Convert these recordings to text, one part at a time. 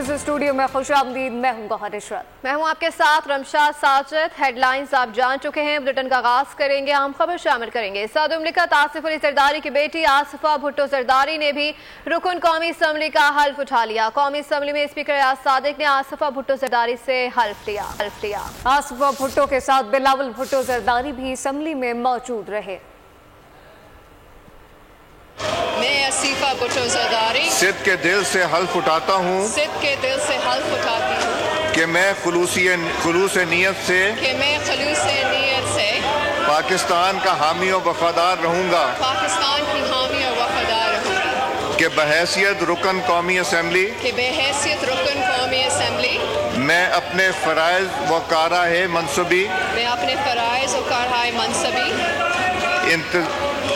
News studio में खुशामदीद। मैं हूं गौहर इशरत। मैं हूं आपके साथ रमशाद साजिद। हेडलाइंस आप जान चुके हैं। बुलेटिन का आगाज करेंगे, हम खबर शामिल करेंगे। सदर मुमलिकत आसिफ अली जरदारी की बेटी आसिफा भुट्टो जरदारी ने भी रुकन कौमी असम्बली का हल्फ उठा लिया। कौमी असम्बली में स्पीकर रियाज सादिक ने आसिफा भुट्टो जरदारी से हल्फ लिया। आसिफा भुट्टो के साथ बिलावल भुट्टो जरदारी भी असम्बली में मौजूद रहे। मैं आसिफा भुट्टो जरदारी सिद्ध के दिल से हल्फ उठाता हूँ कि मैं खुलूस नीयत से पाकिस्तान का हामी और वफादार रहूँगा कि बहैसियत रुकन कौमी असम्बली मैं अपने फ़राइज़ व काराए मनसबी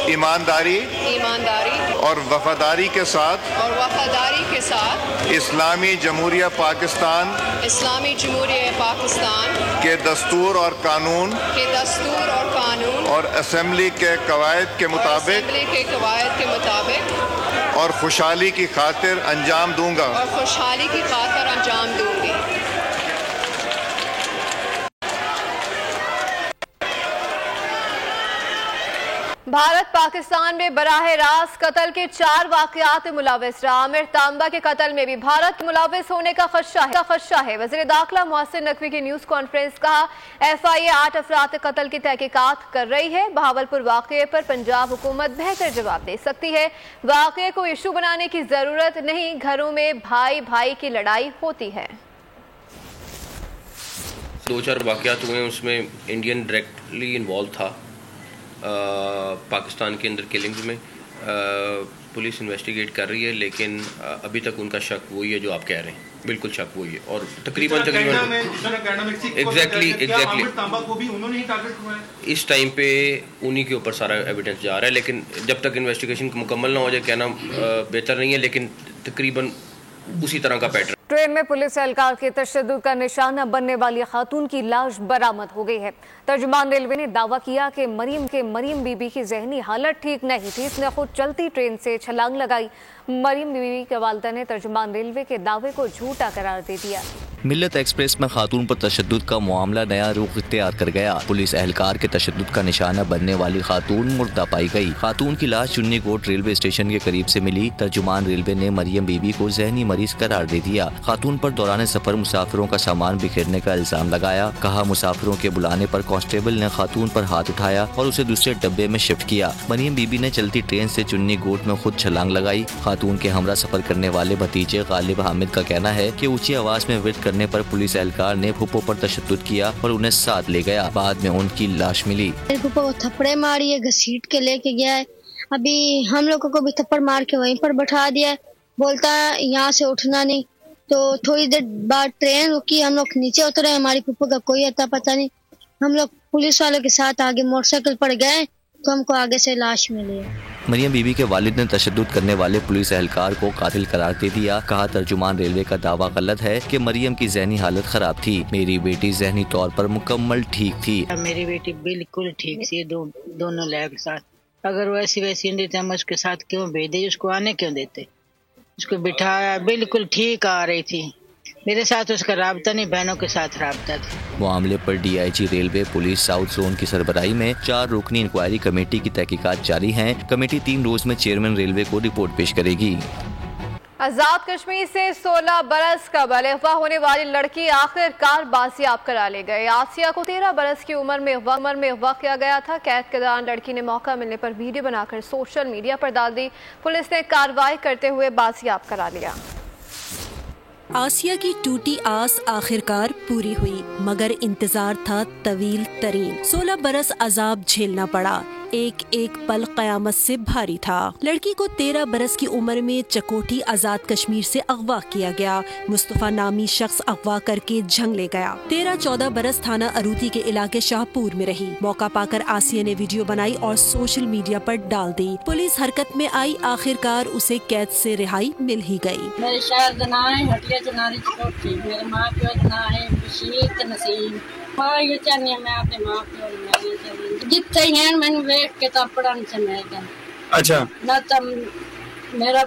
ईमानदारी और वफादारी के साथ इस्लामी जमहूरिया पाकिस्तान के दस्तूर और कानून और असम्बली के कवायद के मुताबिक और खुशहाली की खातिर अंजाम दूंगा। भारत पाकिस्तान में बराह रास्त कत्ल के 4 वाक़यात मुलव्वस रहा। आमिर तांबा के कत्ल में भी भारत मुलव्वस होने का खदशा है। वज़ीर दाखिला मोहसिन नकवी की न्यूज़ कॉन्फ्रेंस कहा, FIA 8 अफराद कत्ल की तहकीकात कर रही है। बहावलपुर वाक़ये पर पंजाब हुकूमत बेहतर जवाब दे सकती है। वाक़ये को इशू बनाने की ज़रूरत नहीं, घरों में भाई भाई की लड़ाई होती है। 2-4 वाक़यात हुए, उसमें इंडियन डायरेक्टली इन्वॉल्व था। पाकिस्तान के अंदर किलिंग्स में पुलिस इन्वेस्टिगेट कर रही है, लेकिन अभी तक उनका शक वही है जो आप कह रहे हैं। बिल्कुल शक वही है और तकरीबन एग्जैक्टली इस टाइम पे उन्हीं के ऊपर सारा एविडेंस जा रहा है, लेकिन जब तक इन्वेस्टिगेशन मुकम्मल ना हो जाए कहना बेहतर नहीं है, लेकिन तकरीबन उसी तरह का पैटर्न। ट्रेन में पुलिस एहलकार के तशद्दुद का निशाना बनने वाली खातून की लाश बरामद हो गई है। तर्जुमान रेलवे ने दावा किया कि मरीम बीबी की जहनी हालत ठीक नहीं थी, इसने खुद चलती ट्रेन से छलांग लगाई। मरीम बीबी के वालिदा ने तर्जुमान रेलवे के दावे को झूठा करार दे दिया। मिल्लत एक्सप्रेस में खातून पर तशद्दुद का मामला नया रुख इख्तियार कर गया। पुलिस एहलकार के तशद्दुद का निशाना बनने वाली खातून मुर्दा पाई गई। खातून की लाश चुन्नी कोट रेलवे स्टेशन के करीब से मिली। तर्जुमान रेलवे ने मरियम बीबी को जहनी मरीज करार दे दिया। खातून पर दौरान सफर मुसाफिरों का सामान बिखेरने का इल्जाम लगाया। कहा मुसाफिरों के बुलाने पर कांस्टेबल ने खातून पर हाथ उठाया और उसे दूसरे डब्बे में शिफ्ट किया। मरियम बीबी ने चलती ट्रेन से चुन्नी कोट में खुद छलांग लगाई। खातून के हमरा सफर करने वाले भतीजे गालिब हामिद का कहना है कि ऊंची आवाज में विर्द करने पर पुलिस एहलकार ने फूफो पर तशद्दुद किया और उन्हें साथ ले गया। बाद में उनकी लाश मिली। फूफो को थप्पड़े मारी है, घसीट के लेके गया है। अभी हम लोगों को भी थप्पड़ मार के वहीं पर बैठा दिया है। बोलता है यहाँ से उठना नहीं। तो थोड़ी देर बाद ट्रेन रुकी, हम लोग नीचे उतरे, हमारी फूफो का कोई अता पता नहीं। हम लोग पुलिस वालों के साथ आगे मोटरसाइकिल पर गए तो हमको आगे से लाश मिली है। मरियम बीबी के वालिद ने तशद्दुद करने वाले पुलिस एहलकार को कातिल करार दे दिया। कहा तर्जुमान रेलवे का दावा गलत है कि मरियम की जहनी हालत खराब थी। मेरी बेटी जहनी तौर पर मुकम्मल ठीक थी। मेरी बेटी बिल्कुल ठीक थी, दोनों लैब के साथ। अगर वैसी देते हम उसके साथ क्यों भेजे, उसको आने क्यों देते? उसको बिठाया, बिल्कुल ठीक आ रही थी। मेरे साथ उसका राब्ता नहीं, बहनों के साथ राब्ता था। मामले पर DIG railway police south zone की सरबराही में 4 रुकनी इंक्वायरी कमेटी की तहकीकात जारी है। कमेटी 3 रोज में चेयरमैन रेलवे को रिपोर्ट पेश करेगी। आजाद कश्मीर से 16 बरस कबल अगवा होने वाली लड़की आखिरकार बाजियाब करा ले गए। आसिया को 13 बरस की उम्र में अगवा किया गया था। कैद के दौरान लड़की ने मौका मिलने पर वीडियो बनाकर सोशल मीडिया पर डाल दी। पुलिस ने कार्रवाई करते हुए बाजियाब करा लिया। आसिया की टूटी आस आखिरकार पूरी हुई, मगर इंतजार था तवील तरीन। 16 बरस अजाब झेलना पड़ा। एक एक पल कयामत से भारी था। लड़की को 13 बरस की उम्र में चकोठी आजाद कश्मीर से अगवा किया गया। मुस्तफा नामी शख्स अगवा करके झंग ले गया। 13-14 बरस थाना अरूती के इलाके शाहपुर में रही। मौका पाकर आसिया ने वीडियो बनाई और सोशल मीडिया पर डाल दी। पुलिस हरकत में आई, आखिरकार उसे कैद से रिहाई मिल ही गई। मेरे शहर का नाम है हटिया चनारी चकोठी। मेरे माँ प्यो का नाम है बशीर नसीम। हाँ ये चाहिए मैं अपने माँ प्यो जितने हैं मैंने वेख के तो पढ़ाने से मैं अच्छा ना तब मेरा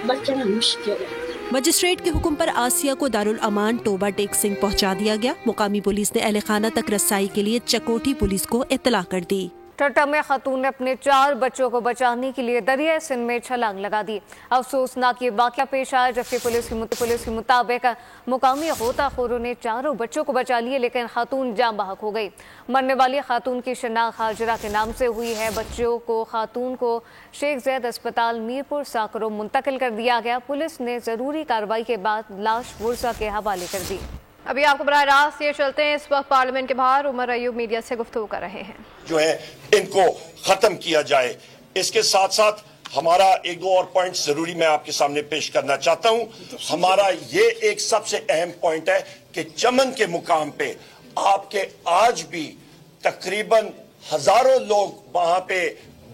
बचना मुश्किल है। मजिस्ट्रेट के हुक्म पर आसिया को दारुल अमान टोबा टेक सिंह पहुंचा दिया गया। मुकामी पुलिस ने अहले खाना तक रसाई के लिए चकोटी पुलिस को इत्तला कर दी। ठट्टा में खातून ने अपने 4 बच्चों को बचाने के लिए दरिया सिंध में छलांग लगा दी। अफसोसनाक ये वाक़या पेश आया जबकि पुलिस के मुताबिक मुकामी गोताखोरों ने 4 बच्चों को बचा लिए, लेकिन खातून जान बहक हो गई। मरने वाली खातून की शनाख्त हाजरा के नाम से हुई है। बच्चों को खातून को शेख ज़ैद अस्पताल मीरपुर साकरो मुंतकिल कर दिया गया। पुलिस ने ज़रूरी कार्रवाई के बाद लाश वर्सा के हवाले कर दी। अभी आपको बराह रास्त ये चलते हैं, इस वक्त पार्लियामेंट के बाहर उमर अयूब मीडिया से गुफ्तगू कर रहे हैं। जो है इनको खत्म किया जाए। इसके साथ साथ हमारा 1-2 और पॉइंट जरूरी मैं आपके सामने पेश करना चाहता हूं। हमारा ये एक सबसे अहम पॉइंट है कि चमन के मुकाम पे आपके आज भी तकरीबन हजारों लोग वहां पे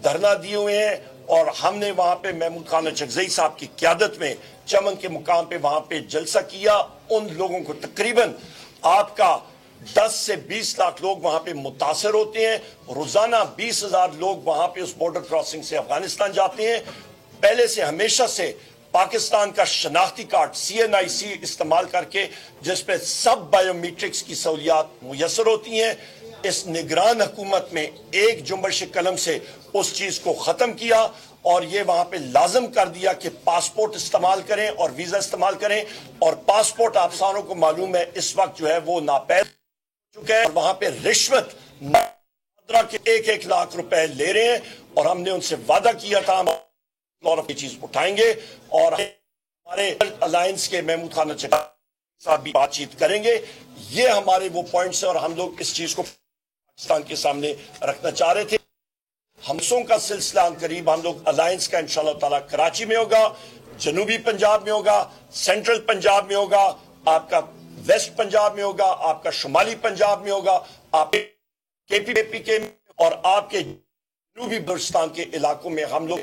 धरना दिए हुए हैं और हमने वहां पे महमूद खान चकजई साहब की क़यादत में चमन के मुकाम पे वहां पे जलसा किया। उन लोगों को तकरीबन आपका 10 से 20 लाख लोग वहां पे मुतासर होते हैं। रोजाना 20,000 लोग वहां पे उस बॉर्डर क्रॉसिंग से अफगानिस्तान जाते हैं। पहले से हमेशा से पाकिस्तान का शनाख्ती कार्ड CNIC इस्तेमाल करके जिस पे सब बायोमीट्रिक्स की सहूलियात मुयसर होती हैं, इस निगरान हुकूमत में एक जुम्बश कलम से उस चीज को खत्म किया और ये वहां पे लाजम कर दिया कि पासपोर्ट इस्तेमाल करें और वीजा इस्तेमाल करें। और पासपोर्ट आप सारों को मालूम है इस वक्त जो है वो नापैद हो चुका है और वहां पे रिश्वत के 1-1 लाख रुपए ले रहे हैं और हमने उनसे वादा किया था हम ये चीज उठाएंगे और हमारे अलायंस के महमूद खान साहब भी बातचीत करेंगे। ये हमारे वो पॉइंट्स हैं और हम लोग इस चीज को पाकिस्तान के सामने रखना चाह रहे थे। हमसों का सिलसिला करीब हम लोग अलायंस का इंशाअल्लाह ताला कराची में होगा, जनूबी पंजाब में होगा, सेंट्रल पंजाब में होगा, आपका वेस्ट पंजाब में होगा, आपका शुमाली पंजाब में होगा, आप KPP के और आपके जनूबी बलूचिस्तान के इलाकों में हम लोग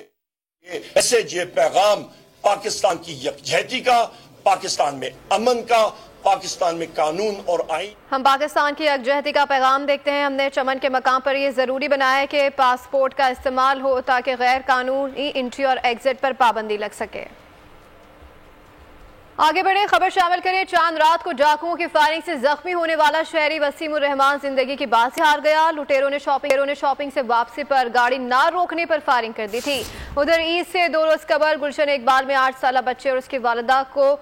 मैसेज ये पैगाम पाकिस्तान की यकजहती का, पाकिस्तान में अमन का, पाकिस्तान में कानून और आईन। हम पाकिस्तान की यकजहती का पैगाम देखते हैं। हमने चमन के मकाम पर ये ज़रूरी बनाया है कि पासपोर्ट का इस्तेमाल हो ताकि गैर कानूनी एंट्री और एग्जिट पर पाबंदी लग सके। आगे बढ़े, खबर शामिल करें। चांद रात को डाकुओं की फायरिंग से जख्मी होने वाला शहरी वसीमुर रहमान जिंदगी की बात से हार गया। लुटेरों ने शॉपिंग से वापसी पर गाड़ी ना रोकने पर फायरिंग कर दी थी। उधर ईद से 2 रोज कबल गुलशन इकबाल में 8 साल बच्चे और उसकी वालिदा को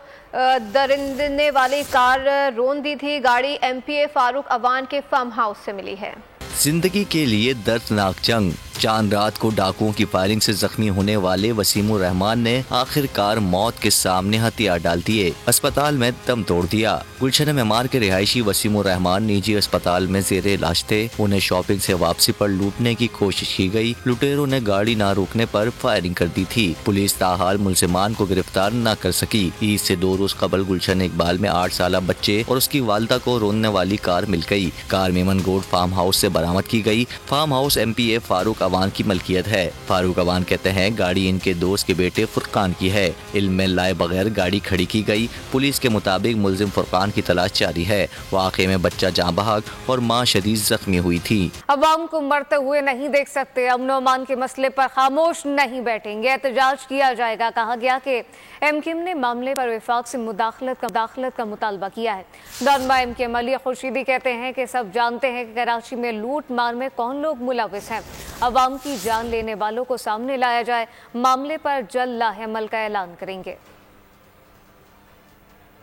दरिंदने वाली कार रोन दी थी। गाड़ी MPA फारूक अवान के फार्म हाउस से मिली है। जिंदगी के लिए दर्दनाक जंग। चांद रात को डाकुओं की फायरिंग से जख्मी होने वाले वसीमुर रहमान ने आखिरकार मौत के सामने हथियार डाल दिए, अस्पताल में दम तोड़ दिया। गुलशन मेमार के रिहायशी वसीमुर रहमान निजी अस्पताल में जेरे इलाज थे। उन्हें शॉपिंग से वापसी पर लूटने की कोशिश की गई। लुटेरों ने गाड़ी न रोकने पर फायरिंग कर दी थी। पुलिस ताहाल मुलजिमान को गिरफ्तार न कर सकी। ईद से 2 रोज कबल गुलशन इकबाल में 8 साल बच्चे और उसकी वालिदा को रोनने वाली कार मिल गई। कार मेमन गोड फार्म हाउस से बरामद की गई। Farm house MPA Farooq Awan की मलकियत है। फारूक अवान कहते हैं गाड़ी इनके दोस्त के बेटे फुरकान की है। इल्म में लाए बगैर गाड़ी खड़ी की गई। पुलिस के मुताबिक मुलजिम फुरकान की तलाश जारी है। वाक़े में बच्चा जाँ बहक और मां शदीद जख्मी हुई थी। अवाम को मरते हुए नहीं देख सकते, अमन अमान के मसले पर खामोश नहीं बैठेंगे, एहतजाज किया जाएगा। कहा गया कि MKM ने मामले पर वफाक से मुदाखलत का मुतालबा किया है। दानमा MKM अली खुर्शीदी कहते हैं कि सब जानते हैं कि कराची में लूट मार में कौन लोग मुलविस हैं। अवाम की जान लेने वालों को सामने लाया जाए। मामले पर जल्द लाहेअमल का ऐलान करेंगे।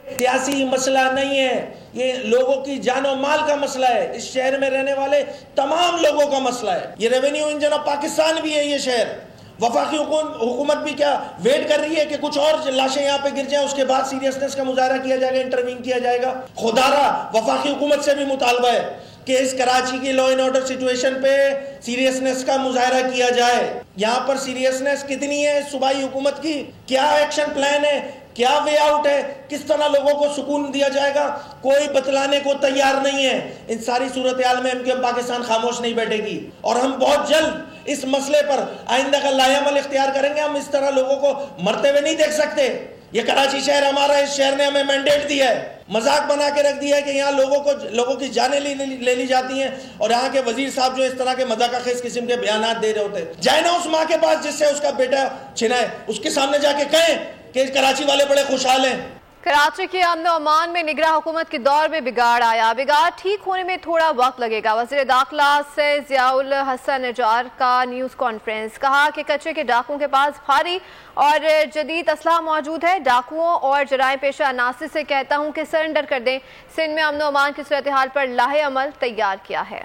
सियासी मसला नहीं है, ये लोगों की जान और माल का मसला है। इस शहर में रहने वाले तमाम लोगों का मसला है। ये रेवेन्यू इंजन ऑफ पाकिस्तान भी है ये शहर। वफाकी हुकूमत भी क्या वेट कर रही है कि कुछ और लाशें यहाँ पे गिर जाएं, उसके बाद सीरियसनेस का मुजाहरा किया जाएगा, इंटरवीन किया जाएगा। खुदारा वफाकी हुकूमत से भी मुतालबा है कि इस कराची की लॉ एंड ऑर्डर सिचुएशन पे सीरियसनेस का मुजाहरा किया जाए। यहाँ पर सीरियसनेस कितनी है सूबाई हुकूमत की, क्या एक्शन प्लान है, क्या वे आउट है, किस तरह लोगों को सुकून दिया जाएगा, कोई बतलाने को तैयार नहीं है। इन सारी सूरत हाल में MKM पाकिस्तान खामोश नहीं बैठेगी और हम बहुत जल्द इस मसले पर आइंदा का लाहेअमल इख्तियार करेंगे। हम इस तरह लोगों को मरते हुए नहीं देख सकते। ये कराची शहर हमारा, इस शहर ने हमें मैंडेट दिया है। मजाक बना के रख दिया है कि यहाँ लोगों की जानें ले ली जाती हैं और यहाँ के वजीर साहब जो इस तरह के मजाकखेज किस्म के बयानात दे रहे होते हैं। जाए ना उस माँ के पास जिससे उसका बेटा छिना है, उसके सामने जाके कहें کہ कराची वाले बड़े खुशहाल हैं। कराची के अमन अमान में निगरां हुकूमत के दौर में बिगाड़ आया। बिगाड़ ठीक होने में थोड़ा वक्त लगेगा। वज़ीर दाखिला से ज़ियाउल हसन निजार का न्यूज़ कॉन्फ्रेंस, कहा कि कच्चे के डाकुओं के पास भारी और जदीद असलहा मौजूद है। डाकुओं और जराइम पेशा अनासिर से कहता हूँ कि सरेंडर कर दें। सिंध में अमन अमान की सूरत हाल पर लाहे अमल तैयार किया है।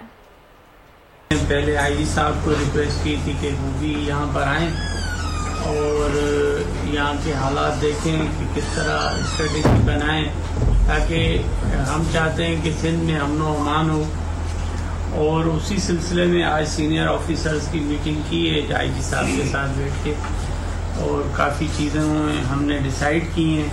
पहले आईजी साहब को रिक्वेस्ट की थी कि वो भी यहाँ पर आएँ और यहाँ के हालात देखें कि किस तरह स्ट्रेटेजी बनाएं, ताकि हम चाहते हैं कि सिंध में अमन व अमान हो। और उसी सिलसिले में आज सीनियर ऑफिसर्स की मीटिंग की है आईजी साहब के साथ बैठ के, और काफ़ी चीज़ें हमने डिसाइड की हैं।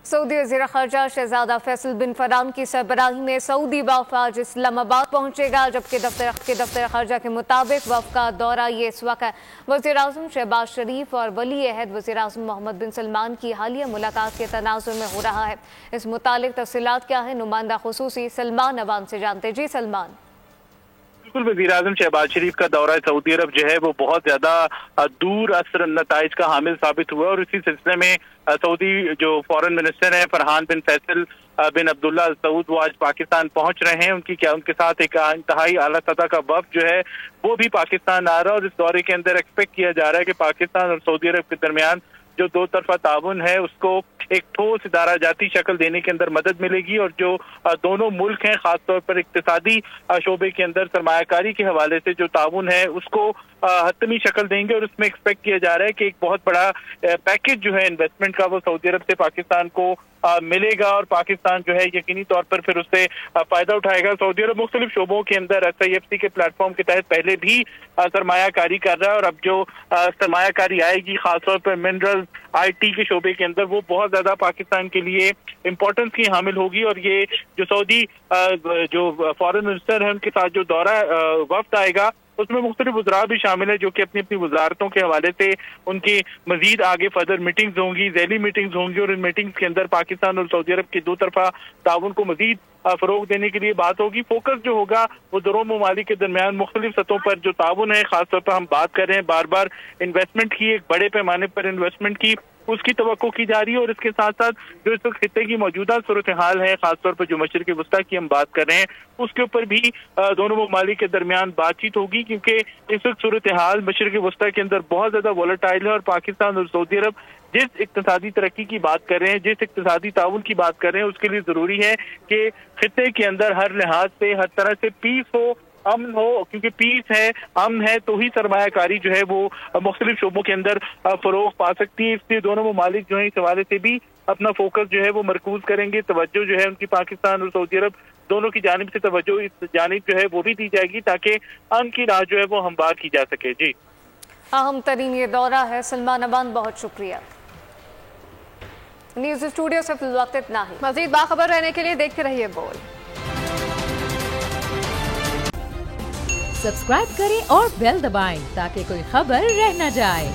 सऊदी वज़ीर ख़ारजा शहज़ादा फैसल बिन फरहान की सरबराही में सऊदी वफ़द आज इस्लामाबाद पहुँचेगा, जबकि दफ्तर ख़ारजा के मुताबिक वफ़द का दौरा ये इस वक्त वज़ीर आज़म शहबाज शरीफ और वली अहद वज़ीर आज़म मोहम्मद बिन सलमान की हालिया मुलाकात के तनाज़ुर में हो रहा है। इस मुतालिक तफ़सीलात क्या है, नुमाइंदा ख़ुसूसी सलमान अवान से जानते। जी सलमान। बिल्कुल, वज़ीर आज़म शहबाज शरीफ का दौरा सऊदी अरब जो है वो बहुत ज्यादा दूर असर नताइज का हामिल साबित हुआ, और इसी सिलसिले में सऊदी जो फॉरेन मिनिस्टर हैं फरहान बिन फैसल बिन अब्दुल्ला अल सऊद, वो आज पाकिस्तान पहुंच रहे हैं। उनके साथ एक इंतहाई आला सतह का वफ़द जो है वो भी पाकिस्तान आ रहा है, और इस दौरे के अंदर एक्सपेक्ट किया जा रहा है कि पाकिस्तान और सऊदी अरब के दरमियान जो दो तरफा ताउन है उसको एक ठोस इदारा जाती शक्ल देने के अंदर मदद मिलेगी, और जो दोनों मुल्क हैं खासतौर पर इक्तिसादी शोबे के अंदर सरमायाकारी के हवाले से जो ताउन है उसको हतमी शक्ल देंगे। और उसमें एक्सपेक्ट किया जा रहा है कि एक बहुत बड़ा पैकेज जो है इन्वेस्टमेंट का वो सऊदी अरब से पाकिस्तान को मिलेगा, और पाकिस्तान जो है यकीनी तौर पर फिर उससे फायदा उठाएगा। सऊदी अरब मुख्तलिफ शोबों के अंदर SIFC के प्लेटफॉर्म के तहत पहले भी सरमायाकारी कर रहा है, और अब जो सरमायाकारी आएगी खासतौर पर मिनरल IT के शोबे के अंदर वो बहुत ज्यादा पाकिस्तान के लिए इम्पोर्टेंस की हामिल होगी। और ये जो सऊदी जो फॉरेन मिनिस्टर है उनके साथ जो दौरा वफ्द आएगा उसमें मुख्तलिफ वज़रा भी शामिल है, जो कि अपनी अपनी वजारतों के हवाले से उनकी मजीद आगे फर्दर मीटिंग्स होंगी, ज़ैली मीटिंग्स होंगी, और इन मीटिंग्स के अंदर पाकिस्तान और सऊदी अरब के दो तरफा ताउन को मजीद फरोग देने के लिए बात होगी। फोकस जो होगा वो दोनों ममालिक के दरमियान मुख्तलिफ सतहों पर जो ताउन है, खासतौर पर हम बात कर रहे हैं बार बार इन्वेस्टमेंट की, एक बड़े पैमाने पर इन्वेस्टमेंट की, उसकी तवक्को की जा रही है। और इसके साथ साथ जो इस वक्त खित्ते की मौजूदा सूरत हाल है, खासतौर पर जो मशरिक़ वस्ता की हम बात कर रहे हैं, उसके ऊपर भी दोनों ममालिक के दरमियान बातचीत होगी, क्योंकि इस वक्त सूरत हाल मशरिक़ वस्ता के अंदर बहुत ज्यादा वोलेटाइल है, और पाकिस्तान और सऊदी अरब जिस इक्तिसादी तरक्की की बात कर रहे हैं, जिस इक्तिसादी ताउन की बात कर रहे हैं, उसके लिए जरूरी है कि खित्ते के अंदर हर लिहाज से हर तरह से पीस हो, अमन हो, क्योंकि पीस है, अमन है, तो ही सरमायाकारी जो है वो मुख्तलिफ शोबों के अंदर फरोग पा सकती है। इसलिए दोनों ममालिक जो है इस हवाले से भी अपना फोकस जो है वो मरकूज करेंगे। तवज्जो जो है उनकी पाकिस्तान और सऊदी अरब दोनों की जानिब से तवज्जो इस जानिब जो है वो भी दी जाएगी, ताकि अमन की राह जो है वो हमवार की जा सके। जी, अहम तरीन ये दौरा है। सलमान अमान, बहुत शुक्रिया। न्यूज़ स्टूडियो से फिल वक्त इतना ही। मजीद बाखबर रहने के लिए देखते रहिए बोल। सब्सक्राइब करें और बेल दबाएं ताकि कोई खबर रह न जाए।